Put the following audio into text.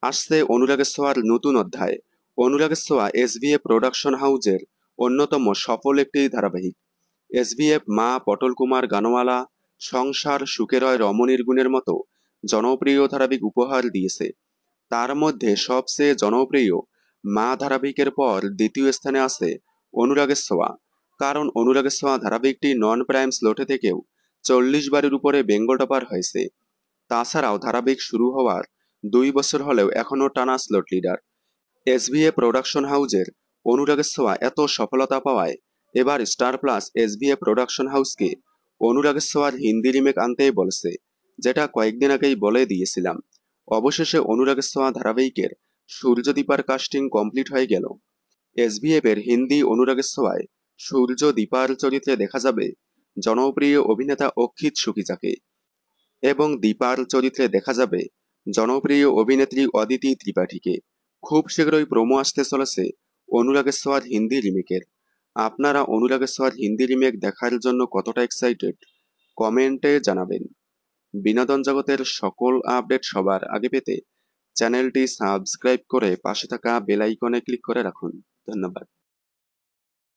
আসছে অনুরাগের ছোঁয়ার নতুন অধ্যায়। অনুরাগের ছোঁয়া এসভিএফ প্রোডাকশন হাউজের অন্যতম সফল একটি ধারাবাহিক। এসভিএফ মা, পটল কুমার গানওয়ালা, সংসার, সুখে রয় রমণীর গুণের মতো জনপ্রিয় ধারাবাহিক উপহার দিয়েছে। তার মধ্যে সবচেয়ে জনপ্রিয় মা ধারাবাহিকের পর দ্বিতীয় স্থানে আছে অনুরাগের ছোঁয়া। কারণ অনুরাগের ছোঁয়া ধারাবাহিকটি নন প্রাইম স্লটে থেকেও 40 বারের উপরে বেঙ্গল টপার হয়েছে। তাছাড়াও ধারাবাহিক শুরু হওয়ার 2 বছর হলেও এখনও টানা স্লট লিডার। এসভিএ প্রোডাকশন হাউজের অনুরাগের ছোঁয়া এত সফলতা পাওয়ায় এবার স্টার প্লাস এসভিএ প্রোডাকশন হাউসকে অনুরাগের ছোঁয়ার হিন্দি রিমেক আনতেই বলছে, যেটা কয়েকদিন আগেই বলে দিয়েছিলাম। অবশেষে অনুরাগের ছোঁয়া ধারাবাহিকের সূর্যদীপার কাস্টিং কমপ্লিট হয়ে গেল। এসভিএফ এর হিন্দি অনুরাগের ছোঁয়ায় সূর্যদীপার চরিত্রে দেখা যাবে জনপ্রিয় অভিনেতা অক্ষিত সুকিচাকে, এবং দীপার চরিত্রে দেখা যাবে জনপ্রিয় অভিনেত্রী অদিতি ত্রিপাঠীকে। খুব শীঘ্রই প্রোমো আসতে চলেছে অনুরাগের ছোঁয়ার হিন্দি রিমেকের। আপনারা অনুরাগের ছোঁয়ার হিন্দি রিমেক দেখার জন্য কতটা এক্সাইটেড কমেন্টে জানাবেন। বিনোদন জগতের সকল আপডেট সবার আগে পেতে চ্যানেলটি সাবস্ক্রাইব করে পাশে থাকা বেল আইকনে ক্লিক করে রাখুন। ধন্যবাদ।